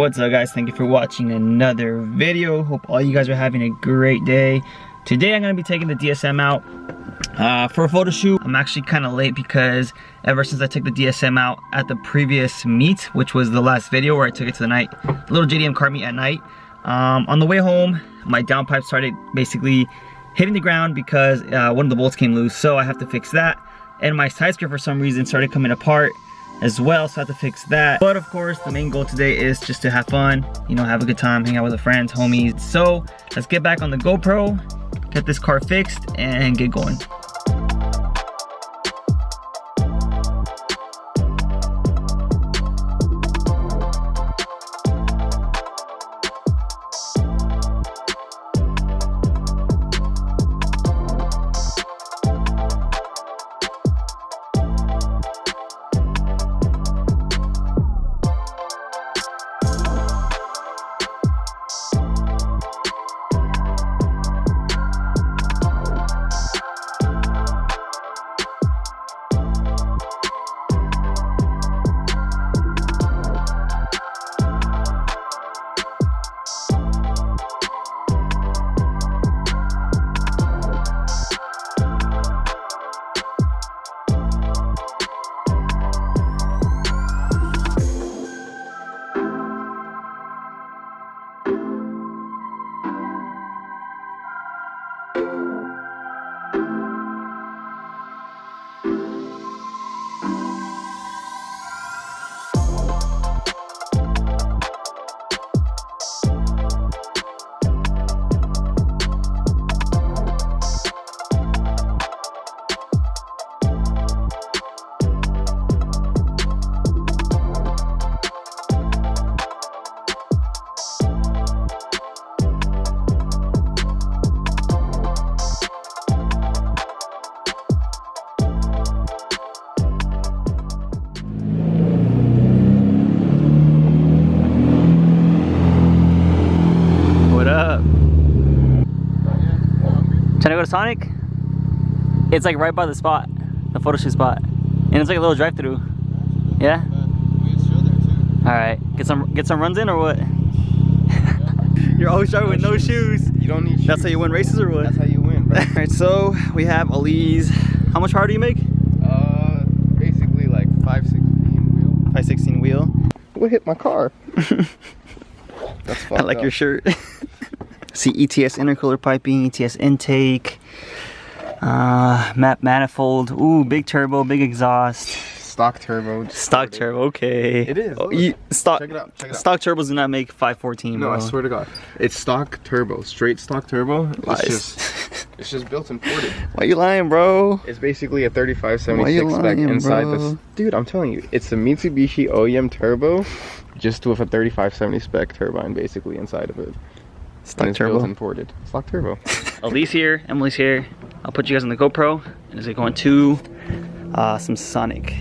What's up, guys? Thank you for watching another video. Hope all you guys are having a great day. Today I'm going to be taking the DSM out for a photo shoot. I'm actually kind of late because ever since I took the DSM out at the previous meet, which was the last video where I took it to the night, little JDM car meet at night, on the way home my downpipe started basically hitting the ground because one of the bolts came loose, so I have to fix that. And my side skirt for some reason started coming apart as well, so I have to fix that. But of course, the main goal today is just to have fun, you know, have a good time, hang out with the friends, homies. So let's get back on the GoPro, get this car fixed, and get going. Trying to go to Sonic? It's like right by the spot, the photo shoot spot. And it's like a little drive-through. Yeah? Alright. Get some runs in or what? You're always driving with no shoes. You don't need shoes. That's how you win races or what? That's how you win, bro. Alright, so we have Ali's. How much power do you make? Basically like 516 wheel. 516 wheel. What hit my car? That's fucked I like up. your shirt. See, ETS intercooler piping, ETS intake, map manifold. Ooh, big turbo, big exhaust. Stock turbo. Stock turbo, okay. It is. Oh, check it out. Check it out. Stock turbos do not make 514, No, bro. I swear to God. It's stock turbo. Straight stock turbo. Lies. It's just built and ported. Why you lying, bro? It's basically a Why you 3576 spec lying, inside bro? this. Dude, I'm telling you, it's a Mitsubishi OEM turbo, just with a 3570 spec turbine basically inside of it. Stock It's turbo. built and ported. Stock turbo. Elise here, Emily's here. I'll put you guys on the GoPro, and is it going to some Sonic.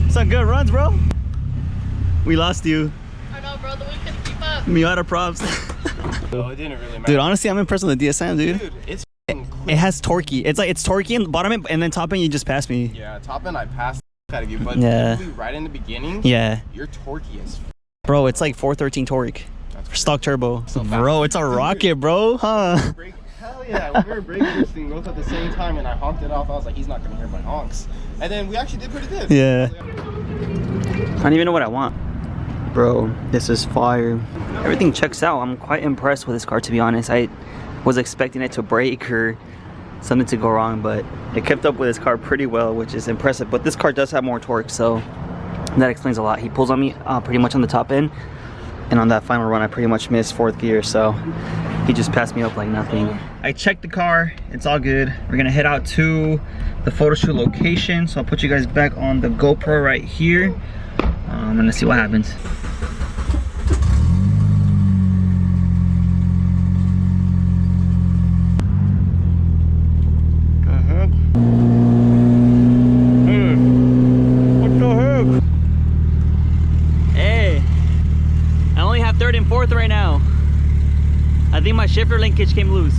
Some good runs, bro. We lost you. I know, bro. The week couldn't keep up. Miata props. Oh, it didn't really matter. Dude, honestly, I'm impressed with the DSM, dude. Dude, it's It has torquey. It's like it's torquey in the bottom end, and then top end you just passed me. yeah, top end I passed out of you, but Yeah. right in the beginning, Yeah. you're torquey as Bro, it's like 413 torque. That's Stock turbo. So Bro, it's a rocket, bro, huh? Hell yeah, we were brake boosting both at the same time, and I honked it off. I was like, he's not gonna hear my honks. And then we actually did pretty good. Yeah. I don't even know what I want. Bro, this is fire. Everything checks out. I'm quite impressed with this car, to be honest. I was expecting it to break or something to go wrong, but it kept up with this car pretty well, which is impressive. But this car does have more torque, so that explains a lot. He pulls on me pretty much on the top end, and on that final run I pretty much missed 4th gear, so he just passed me up like nothing. I checked the car, it's all good. We're gonna head out to the photo shoot location, so I'll put you guys back on the GoPro right here. I'm gonna see what happens. Fourth right now. I think my shifter linkage came loose.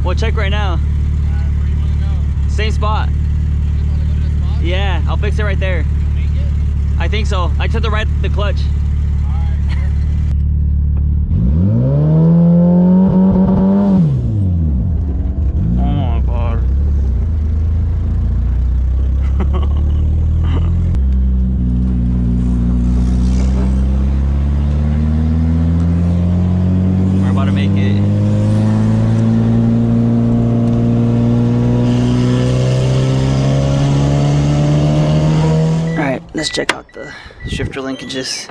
We'll check right now. Where do you want to go? Same spot. You just want to go to this spot? Yeah, I'll fix it right there. You'll make it? I think so. I just have to ride the clutch. Oh my god. We're about to make it. Alright, let's check out the shifter linkages.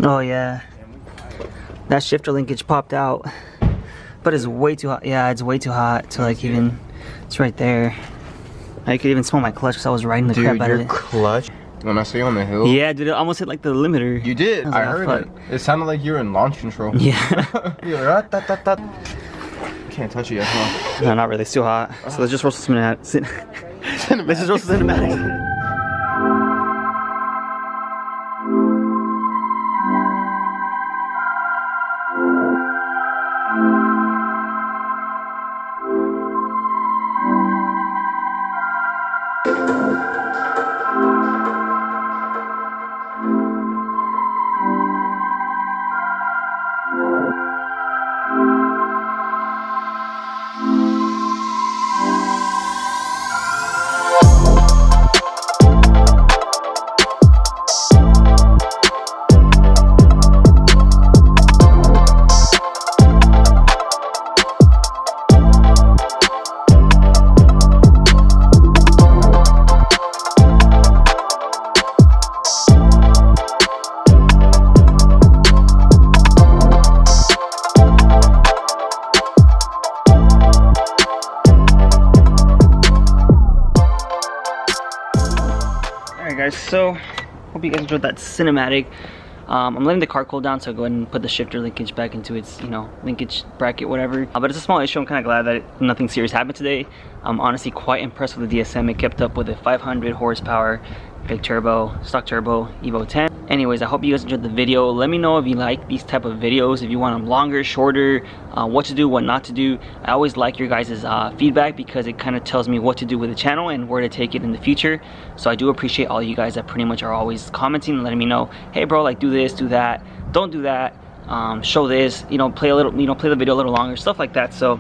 Oh yeah, that shifter linkage popped out, but it's way too hot. Yeah, it's way too hot to like even, it's right there. I could even smell my clutch because I was riding the crap out of it. Clutch. When I saw you on the hill. Yeah, dude, it almost hit like the limiter. You did. I heard fuck. it. It sounded like you were in launch control. Yeah. You're like, can't touch it yet, huh? No, not really. It's too hot. So let's just roll some cinematic. Let's just roll some cinematic. Guys, so hope you guys enjoyed that cinematic. I'm letting the car cool down, so I'll go ahead and put the shifter linkage back into its, you know, linkage bracket, whatever. But it's a small issue. I'm kind of glad that nothing serious happened today. I'm honestly quite impressed with the DSM. It kept up with a 500 horsepower big turbo, stock turbo, EVO 10. Anyways, I hope you guys enjoyed the video. Let me know if you like these type of videos, if you want them longer, shorter, what to do, what not to do. I always like your guys' feedback because it kind of tells me what to do with the channel and where to take it in the future. So I do appreciate all you guys that pretty much are always commenting and letting me know, hey bro, like do this, do that, don't do that, show this, you know, play a little, you know, play the video a little longer, stuff like that. So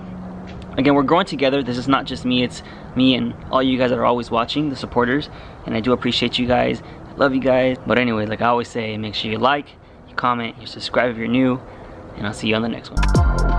again, we're growing together. This is not just me, it's me and all you guys that are always watching, the supporters, and I do appreciate you guys. I love you guys. But anyway, like I always say, make sure you like, you comment, you subscribe if you're new, and I'll see you on the next one.